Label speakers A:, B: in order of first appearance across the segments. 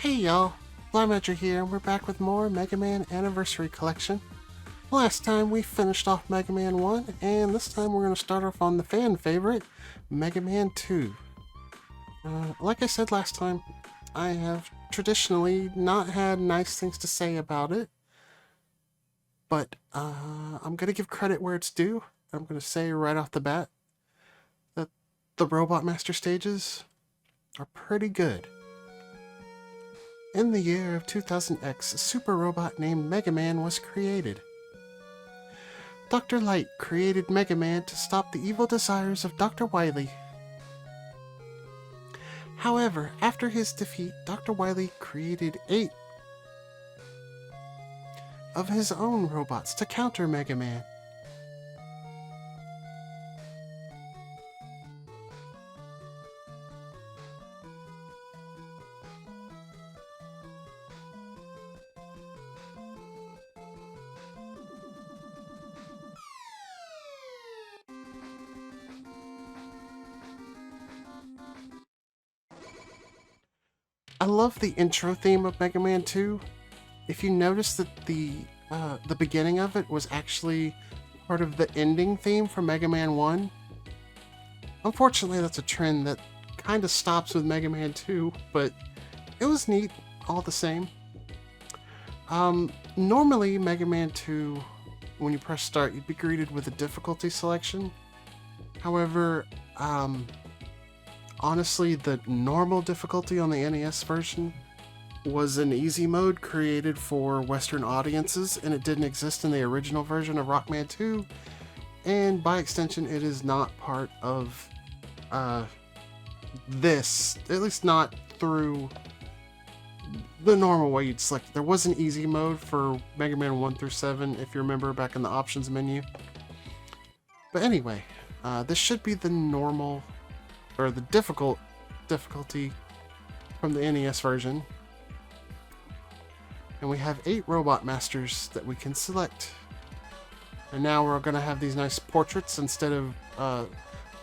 A: Hey y'all, Blaumagier here, and we're back with more Mega Man Anniversary Collection. Last time we finished off Mega Man 1, and this time we're going to start off on the fan favorite, Mega Man 2. Like I said last time, I have traditionally not had nice things to say about it, but I'm going to give credit where it's due. I'm going to say right off the bat that the Robot Master stages are pretty good. In the year of 2000X, a super robot named Mega Man was created. Dr. Light created Mega Man to stop the evil desires of Dr. Wily. However, after his defeat, Dr. Wily created 8 of his own robots to counter Mega Man. I love the intro theme of Mega Man 2. If you notice that the beginning of it was actually part of the ending theme for Mega Man 1. Unfortunately, that's a trend that kind of stops with Mega Man 2, but it was neat all the same. Normally, Mega Man 2, when you press start, you'd be greeted with a difficulty selection. However, honestly, the normal difficulty on the NES version was an easy mode created for Western audiences, and it didn't exist in the original version of Rockman 2, and by extension, it is not part of this, at least not through the normal way you'd select it. There was an easy mode for Mega Man 1 through 7, if you remember back in the options menu. But anyway, this should be the normal, or the difficulty from the NES version. And we have 8 Robot Masters that we can select. And now we're going to have these nice portraits instead of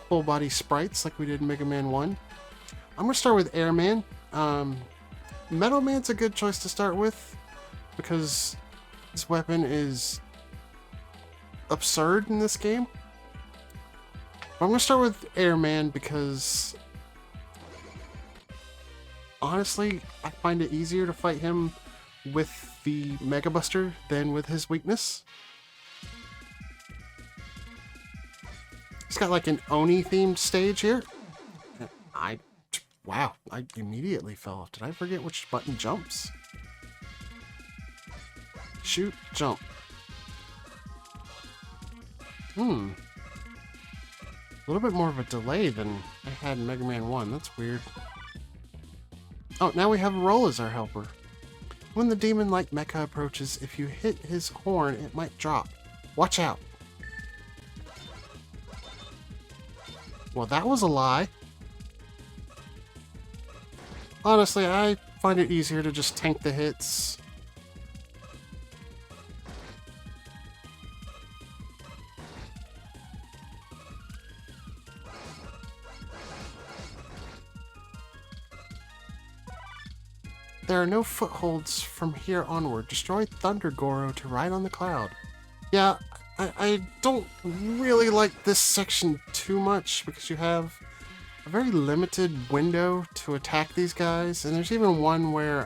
A: full body sprites like we did in Mega Man 1. I'm going to start with Airman. Metal Man's a good choice to start with because his weapon is absurd in this game. I'm going to start with Airman because honestly, I find it easier to fight him with the Mega Buster than with his weakness. He's got like an Oni themed stage here. Wow, I immediately fell off. Did I forget which button jumps? Shoot, jump. A little bit more of a delay than I had in Mega Man 1. That's weird. Oh, now we have Roll as our helper. When the demon-like mecha approaches, if you hit his horn, it might drop. Watch out. Well, that was a lie. Honestly, I find it easier to just tank the hits. There are no footholds from here onward. Destroy Thunder Goro to ride on the cloud. Yeah, I don't really like this section too much because you have a very limited window to attack these guys, and there's even one where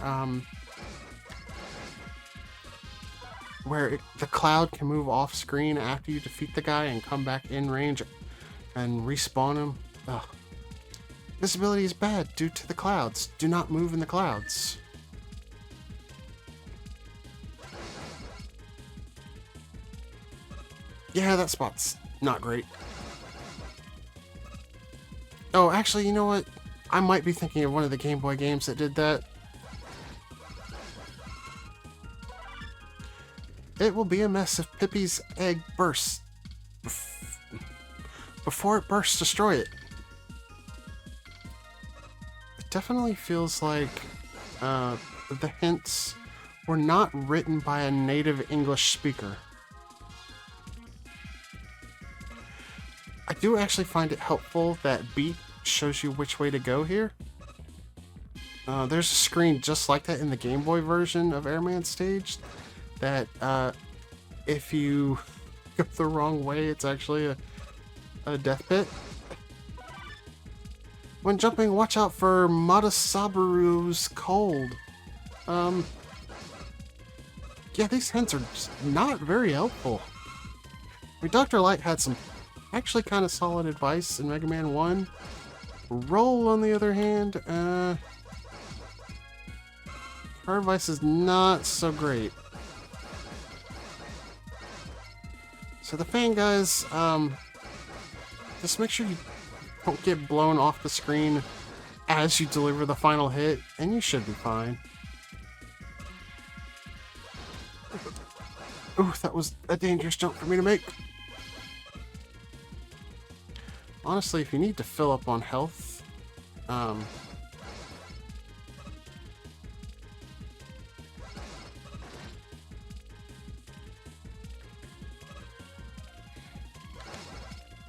A: the cloud can move off screen after you defeat the guy and come back in range and respawn him. Ugh. Visibility is bad due to the clouds. Do not move in the clouds. Yeah, that spot's not great. Oh, actually, you know what? I might be thinking of one of the Game Boy games that did that. It will be a mess if Pippi's egg bursts. Before it bursts, destroy it. It definitely feels like the hints were not written by a native English speaker. I do actually find it helpful that beat shows you which way to go here. There's a screen just like that in the Game Boy version of Airman Stage that if you go the wrong way, it's actually a death pit. When jumping, watch out for Matasaburu's cold. Yeah, these hints are just not very helpful. I mean, Dr. Light had some actually kind of solid advice in Mega Man 1. Roll, on the other hand, her advice is not so great. So the fan guys, just make sure you don't get blown off the screen as you deliver the final hit, and you should be fine. Ooh, that was a dangerous jump for me to make. Honestly, if you need to fill up on health,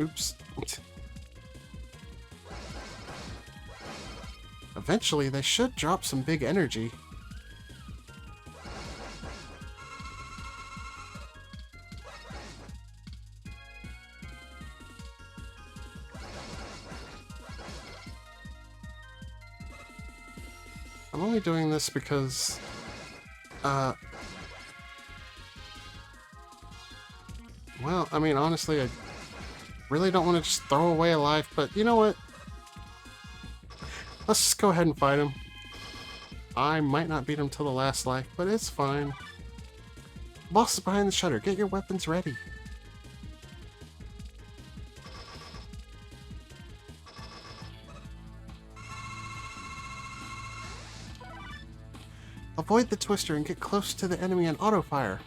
A: oops. Eventually, they should drop some big energy. I'm only doing this because, well, I mean, honestly, I really don't want to just throw away a life, but you know what? Let's just go ahead and fight him. I might not beat him till the last life, but it's fine. Boss is behind the shutter. Get your weapons ready. Avoid the twister and get close to the enemy and auto-fire.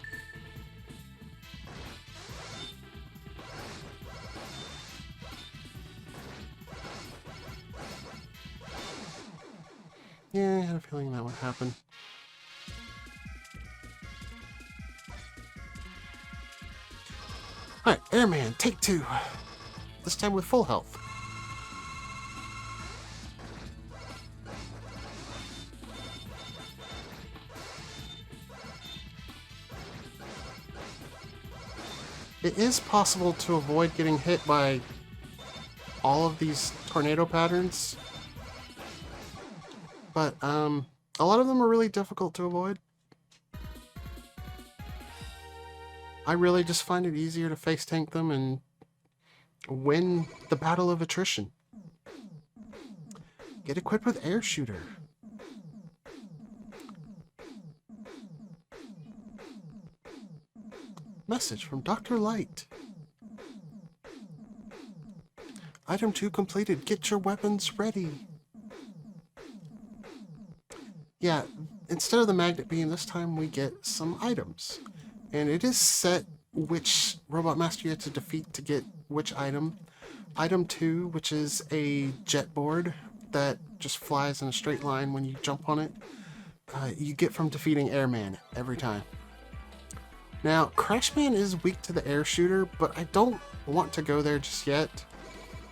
A: Yeah, I had a feeling that would happen. Alright, Airman, take 2. This time with full health. It is possible to avoid getting hit by all of these tornado patterns, but a lot of them are really difficult to avoid. I really just find it easier to face tank them and win the battle of attrition. Get equipped with air shooter. Message from Dr. Light. Item 2 completed. Get your weapons ready. Yeah, instead of the magnet beam, this time we get some items. And it is set which Robot Master you have to defeat to get which item. Item 2, which is a jet board that just flies in a straight line when you jump on it, you get from defeating Airman every time. Now, Crashman is weak to the air shooter, but I don't want to go there just yet.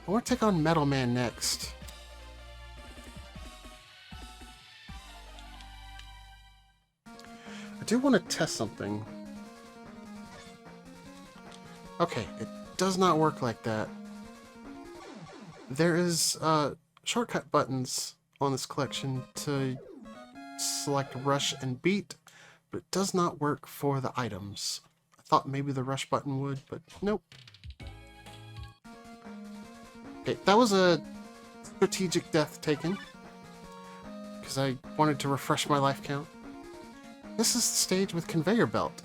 A: I want to take on Metal Man next. I do want to test something. Okay, it does not work like that. There is shortcut buttons on this collection to select Rush and Beat, but it does not work for the items. I thought maybe the Rush button would, but nope. Okay, that was a strategic death taken, because I wanted to refresh my life count. This is the stage with Conveyor Belt.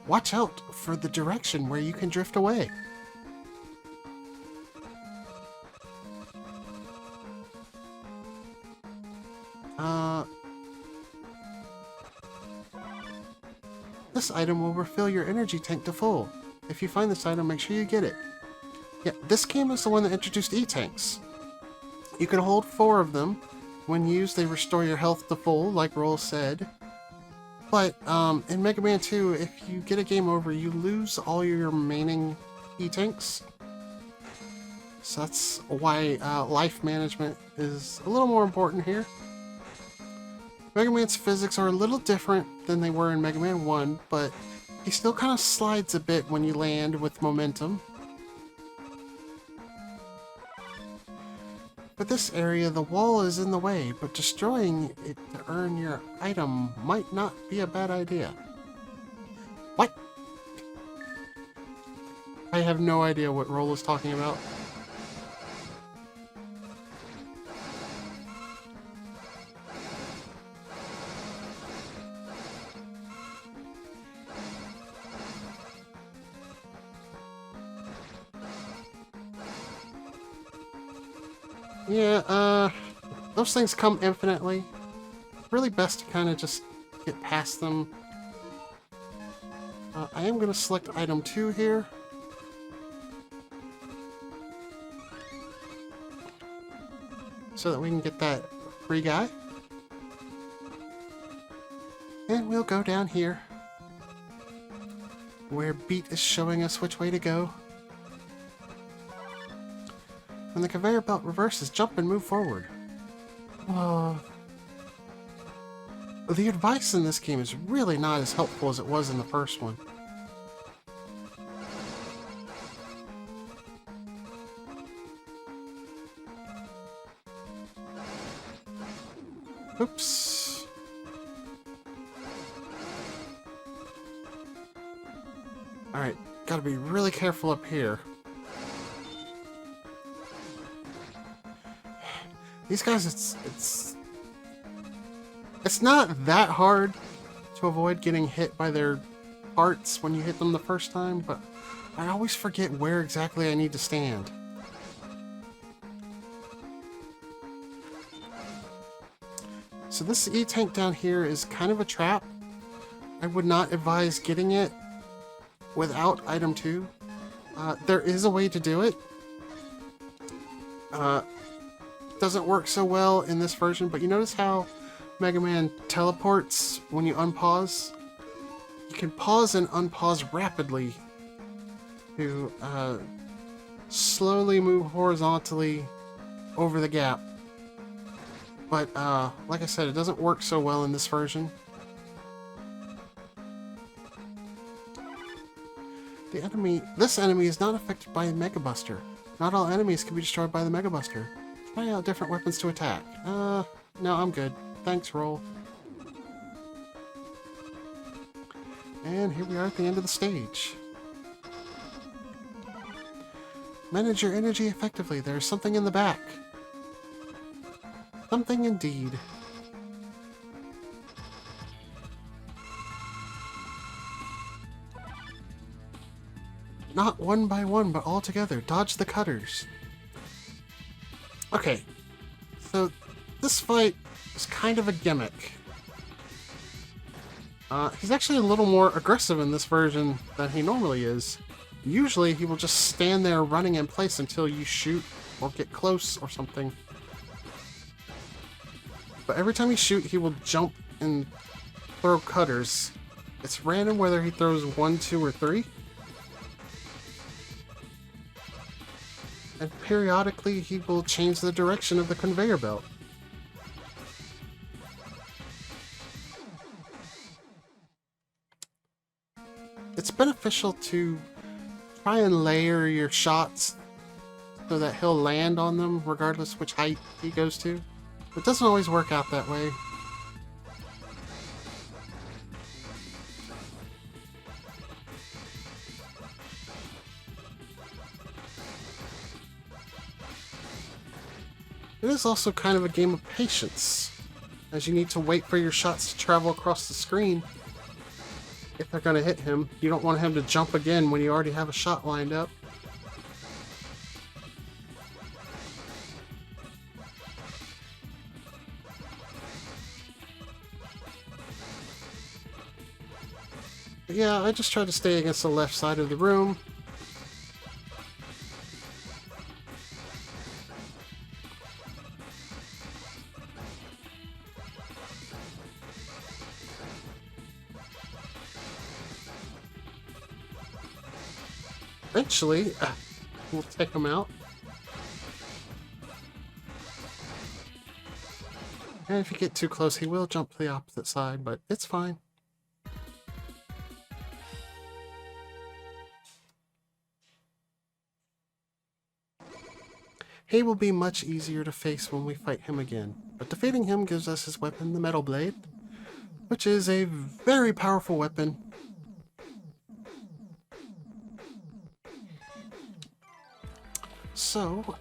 A: Watch out for the direction where you can drift away. This item will refill your energy tank to full. If you find this item, make sure you get it. Yeah, this game is the one that introduced E-tanks. You can hold 4 of them. When used, they restore your health to full, like Roll said. But in Mega Man 2, if you get a game over, you lose all your remaining E-tanks. So that's why life management is a little more important here. Mega Man's physics are a little different than they were in Mega Man 1, but he still kind of slides a bit when you land with momentum. For this area, the wall is in the way, but destroying it to earn your item might not be a bad idea. What? I have no idea what Roll is talking about. Yeah, those things come infinitely. Really best to kind of just get past them. I am going to select item 2 here. So that we can get that free guy. And we'll go down here, where Beat is showing us which way to go. When the conveyor belt reverses, jump and move forward. The advice in this game is really not as helpful as it was in the first one. Oops. Alright, gotta be really careful up here. These guys, it's not that hard to avoid getting hit by their parts when you hit them the first time, but I always forget where exactly I need to stand. So this E-tank down here is kind of a trap. I would not advise getting it without item 2. There is a way to do it. Doesn't work so well in this version, but you notice how Mega Man teleports when you unpause? You can pause and unpause rapidly to slowly move horizontally over the gap. But like I said, it doesn't work so well in this version. This enemy is not affected by the Mega Buster. Not all enemies can be destroyed by the Mega Buster. Try out different weapons to attack. No, I'm good. Thanks, Roll. And here we are at the end of the stage. Manage your energy effectively. There's something in the back. Something indeed. Not one by one, but all together. Dodge the cutters. Okay, so this fight is kind of a gimmick. He's actually a little more aggressive in this version than he normally is. Usually he will just stand there running in place until you shoot or get close or something. But every time you shoot, he will jump and throw cutters. It's random whether he throws 1, 2, or 3. And periodically, he will change the direction of the conveyor belt. It's beneficial to try and layer your shots so that he'll land on them regardless which height he goes to. It doesn't always work out that way. It is also kind of a game of patience, as you need to wait for your shots to travel across the screen. If they're going to hit him, you don't want him to jump again when you already have a shot lined up. But yeah, I just try to stay against the left side of the room. Eventually, we'll take him out. And if you get too close, he will jump to the opposite side, but it's fine. He will be much easier to face when we fight him again, but defeating him gives us his weapon, the Metal Blade, which is a very powerful weapon. So,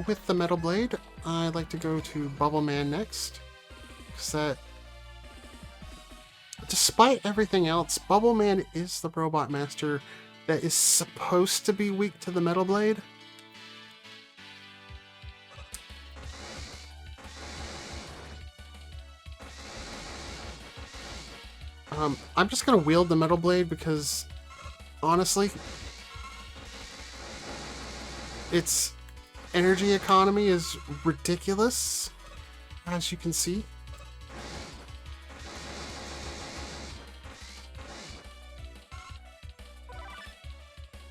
A: with the Metal Blade, I like to go to Bubble Man next, because that, despite everything else, Bubble Man is the robot master that is supposed to be weak to the Metal Blade. I'm just going to wield the Metal Blade because, honestly, its energy economy is ridiculous, as you can see.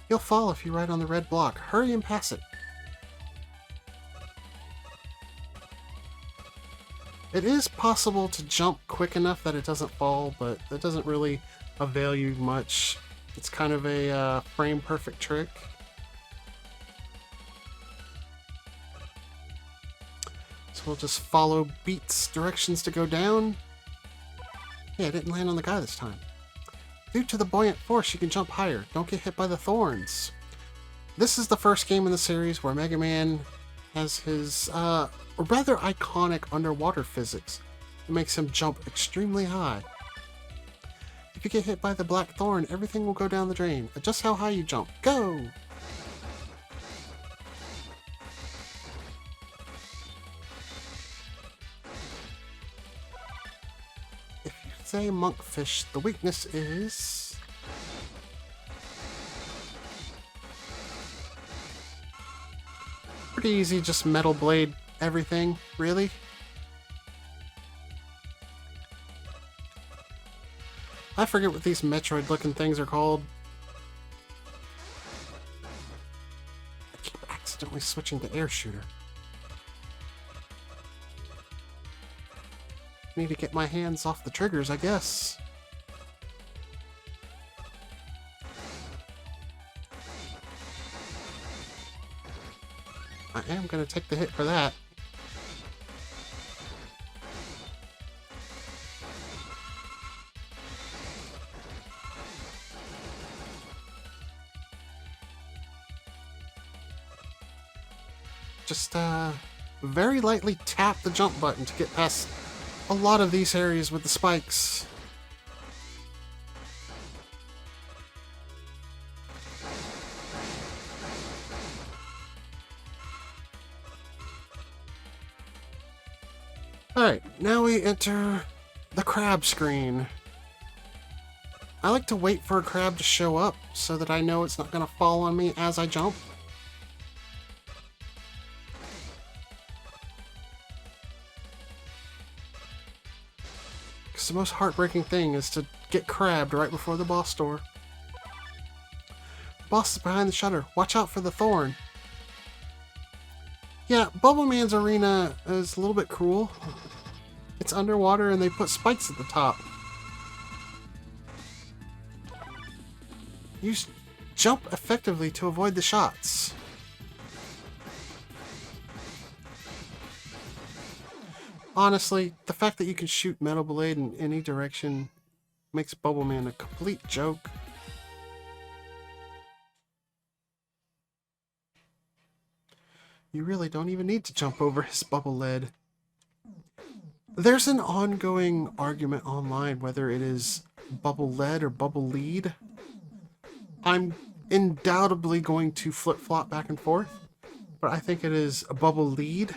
A: You'll fall if you ride on the red block. Hurry and pass it. It is possible to jump quick enough that it doesn't fall, but that doesn't really avail you much. It's kind of a frame-perfect trick. So we'll just follow Beat's directions to go down. Yeah, I didn't land on the guy this time. Due to the buoyant force, you can jump higher. Don't get hit by the thorns. This is the first game in the series where Mega Man has his rather iconic underwater physics. It makes him jump extremely high. If you get hit by the black thorn, everything will go down the drain. Adjust how high you jump. Go! If you say monkfish, the weakness is... pretty easy, just Metal Blade everything, really. I forget what these Metroid looking things are called. I keep accidentally switching to air shooter. Need to get my hands off the triggers, I guess. I am going to take the hit for that. Just very lightly tap the jump button to get past a lot of these areas with the spikes. Alright, now we enter the crab screen. I like to wait for a crab to show up so that I know it's not going to fall on me as I jump. Because the most heartbreaking thing is to get crabbed right before the boss door. The boss is behind the shutter. Watch out for the thorn. Yeah, Bubble Man's arena is a little bit cruel. It's underwater and they put spikes at the top. Use jump effectively to avoid the shots. Honestly, the fact that you can shoot Metal Blade in any direction makes Bubble Man a complete joke. You really don't even need to jump over his bubble lead. There's an ongoing argument online whether it is bubble lead or bubble lead. I'm undoubtedly going to flip-flop back and forth, but I think it is a bubble lead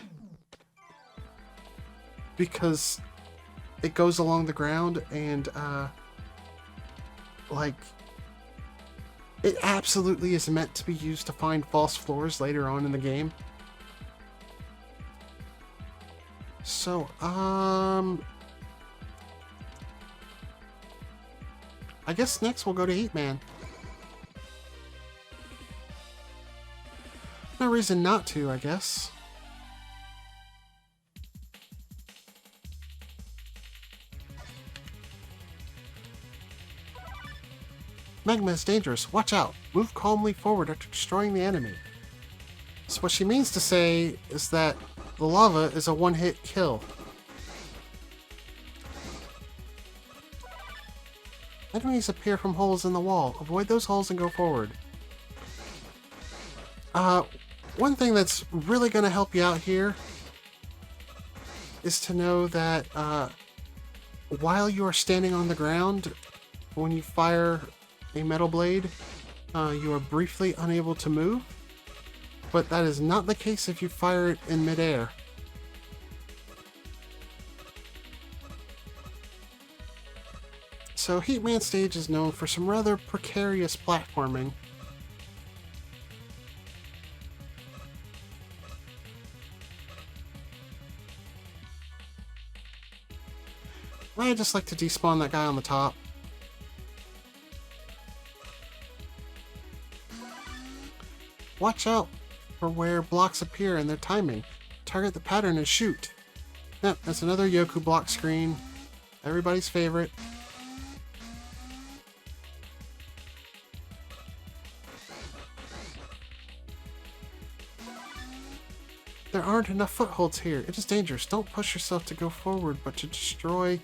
A: because it goes along the ground and like it absolutely is meant to be used to find false floors later on in the game. So, I guess next we'll go to Heat Man. No reason not to, I guess. Magma is dangerous. Watch out. Move calmly forward after destroying the enemy. So what she means to say is that the lava is a one-hit kill. Enemies appear from holes in the wall. Avoid those holes and go forward. One thing that's really going to help you out here is to know that while you are standing on the ground, when you fire a metal blade, you are briefly unable to move, but that is not the case if you fire it in midair. So Heatman Stage is known for some rather precarious platforming. I just like to despawn that guy on the top. Watch out for where blocks appear and their timing. Target the pattern and shoot. Yep, that's another Yoku block screen. Everybody's favorite. There aren't enough footholds here. It is dangerous. Don't push yourself to go forward, but to destroy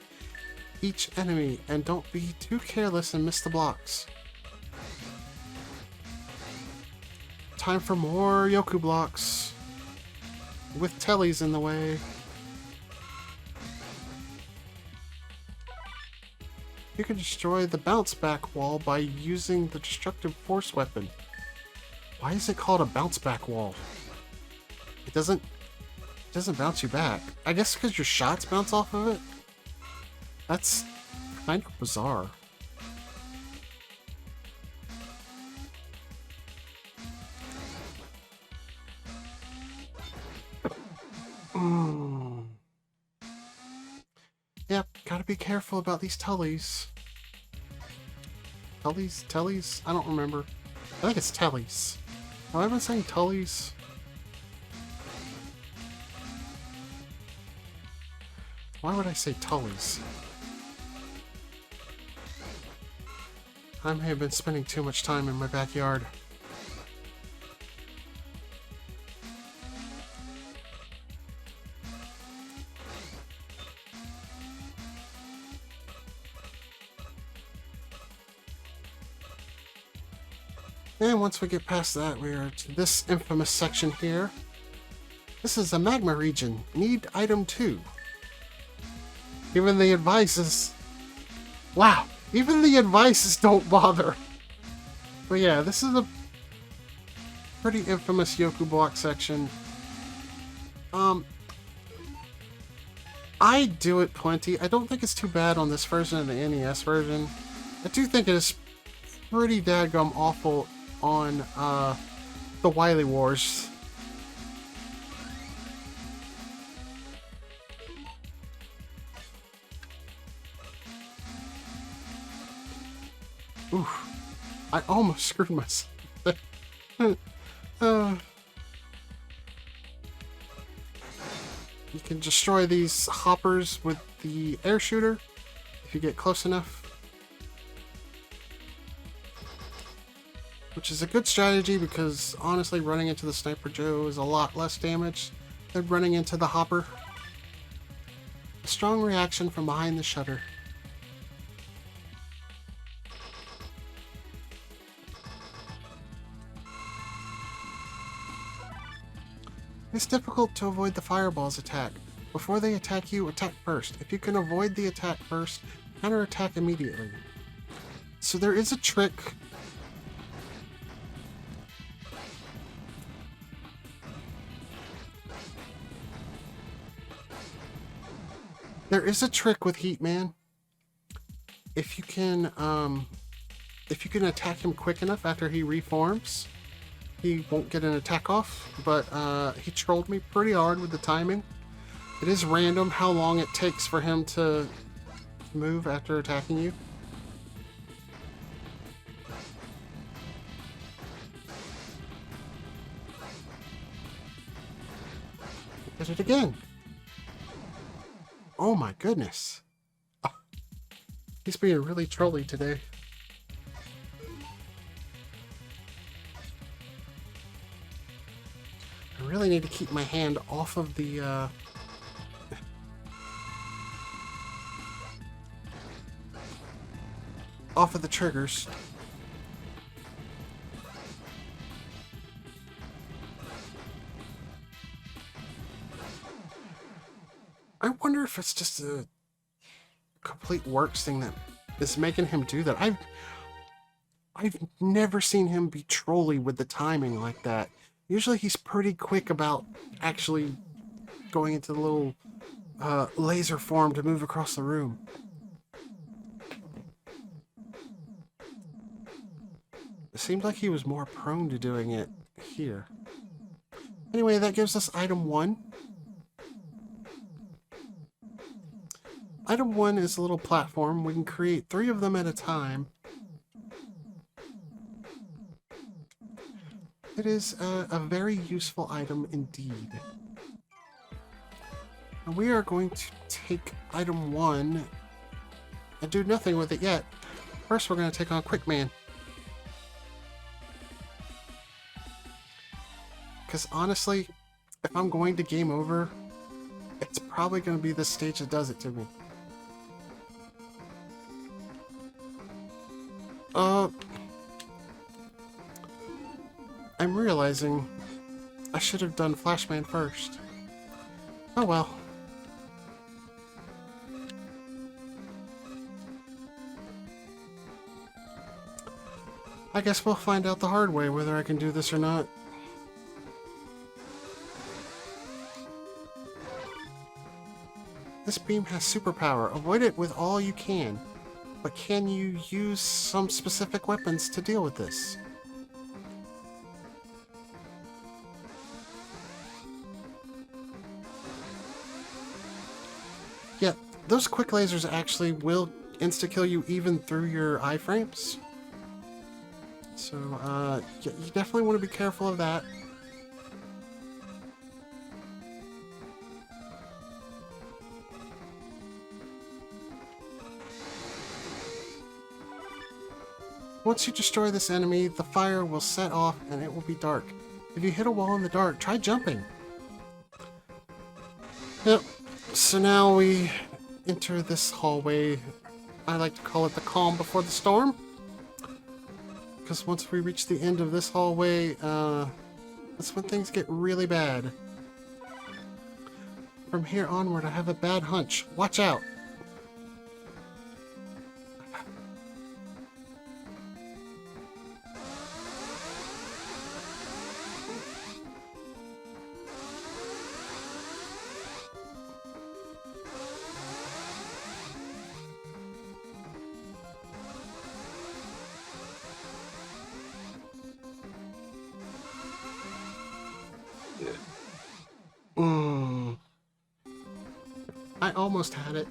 A: each enemy, and don't be too careless and miss the blocks. Time for more Yoku blocks with tellies in the way. You can destroy the bounce back wall by using the destructive force weapon. Why is it called a bounce back wall? It doesn't bounce you back. I guess because your shots bounce off of it? That's kind of bizarre. Yep, gotta be careful about these tellies. Tellies? I don't remember. I think it's tellies. Have I been saying tullies? Why would I say tullies? I may have been spending too much time in my backyard. And once we get past that, we are to this infamous section here. This is a magma region. Need item 2. Even the advices... Wow! Even the advices don't bother! But yeah, this is a pretty infamous Yoku block section. I do it plenty. I don't think it's too bad on this version and the NES version. I do think it is pretty dadgum awful on the Wily Wars. Oof. I almost screwed myself. You can destroy these hoppers with the air shooter if you get close enough. Which is a good strategy because honestly running into the Sniper Joe is a lot less damage than running into the hopper. A strong reaction from behind the shutter. It's difficult to avoid the fireball's attack. Before they attack you, attack first. If you can avoid the attack first, counterattack immediately. So there is a trick. There is a trick with Heatman. If you can attack him quick enough after he reforms, he won't get an attack off, but he trolled me pretty hard with the timing. It is random how long it takes for him to move after attacking you. Did it again. Oh my goodness. He's being really trolly today. I really need to keep my hand off of the, off of the triggers. I wonder if it's just a complete works thing that is making him do that. I've never seen him be trolly with the timing like that. Usually he's pretty quick about actually going into the little laser form to move across the room. It seemed like he was more prone to doing it here. Anyway, that gives us item 1. Item 1 is a little platform. We can create 3 of them at a time. It is a very useful item indeed. And we are going to take item 1 and do nothing with it yet. First, we're going to take on Quickman. Because honestly, if I'm going to game over, it's probably going to be this stage that does it to me. I'm realizing I should have done Flashman first. Oh well. I guess we'll find out the hard way whether I can do this or not. This beam has superpower. Avoid it with all you can. But can you use some specific weapons to deal with this? Yeah, those quick lasers actually will insta-kill you even through your iframes. So, you definitely want to be careful of that. Once you destroy this enemy, the fire will set off and it will be dark. If you hit a wall in the dark, try jumping. Yep, so now we enter this hallway. I like to call it the calm before the storm. Because once we reach the end of this hallway, that's when things get really bad. From here onward, I have a bad hunch. Watch out! I almost had it.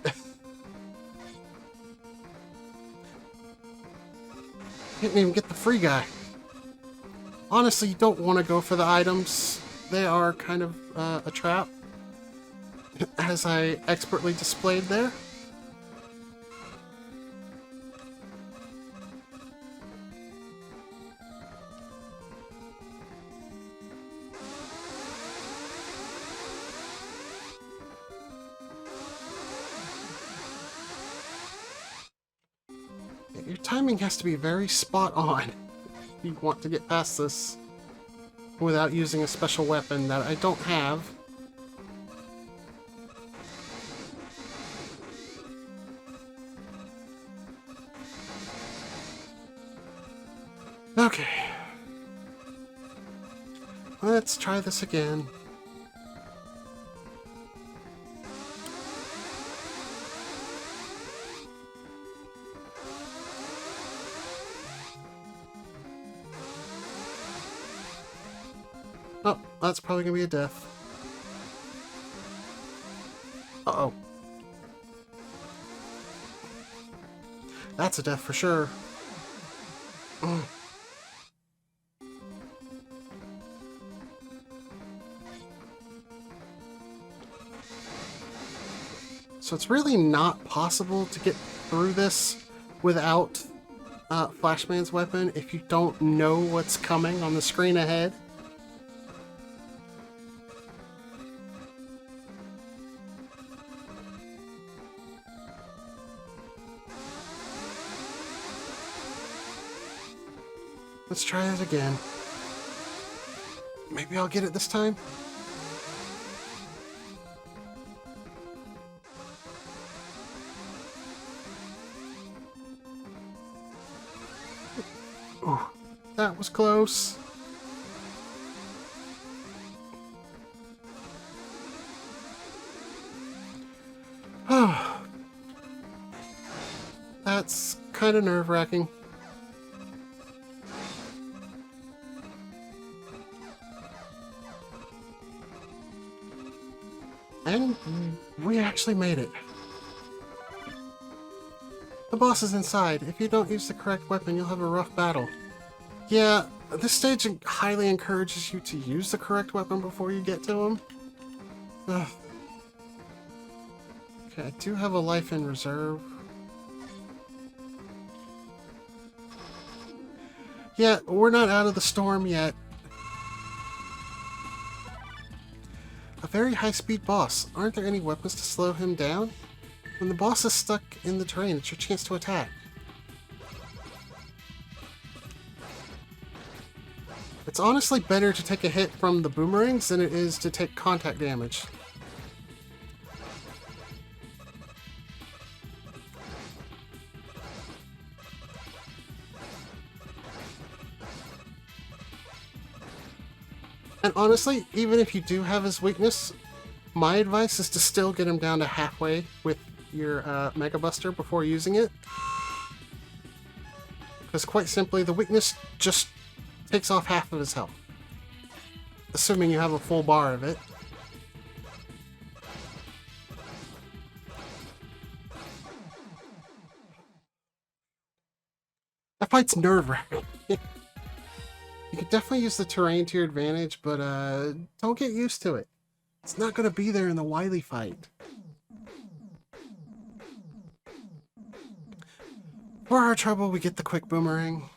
A: Didn't even get the free guy. Honestly, you don't want to go for the items. They are kind of a trap, as I expertly displayed there. Your timing has to be very spot on if you want to get past this without using a special weapon that I don't have. Okay. Let's try this again. Oh, that's probably gonna be a death. Uh-oh. That's a death for sure. So it's really not possible to get through this without Flashman's weapon if you don't know what's coming on the screen ahead. Let's try it again. Maybe I'll get it this time. Ooh, that was close. That's kind of nerve-wracking. And we actually made it. The boss is inside. If you don't use the correct weapon, you'll have a rough battle. Yeah, this stage highly encourages you to use the correct weapon before you get to him. Ugh. Okay, I do have a life in reserve. Yeah, we're not out of the storm yet. A very high-speed boss. Aren't there any weapons to slow him down? When the boss is stuck in the terrain, it's your chance to attack. It's honestly better to take a hit from the boomerangs than it is to take contact damage. And honestly, even if you do have his weakness, my advice is to still get him down to halfway with your Mega Buster before using it. Because quite simply, the weakness just takes off half of his health. Assuming you have a full bar of it. That fight's nerve-wracking. You can definitely use the terrain to your advantage, but don't get used to it. It's not going to be there in the Wily fight. For our trouble, we get the quick boomerang.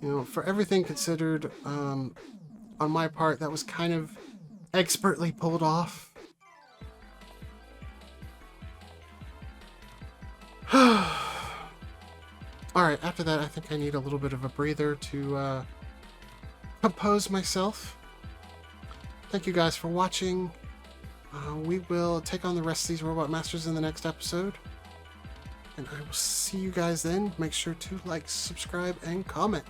A: You know, for everything considered, on my part, that was kind of expertly pulled off. Alright, after that, I think I need a little bit of a breather to compose myself. Thank you guys for watching. We will take on the rest of these Robot Masters in the next episode. And I will see you guys then. Make sure to like, subscribe, and comment.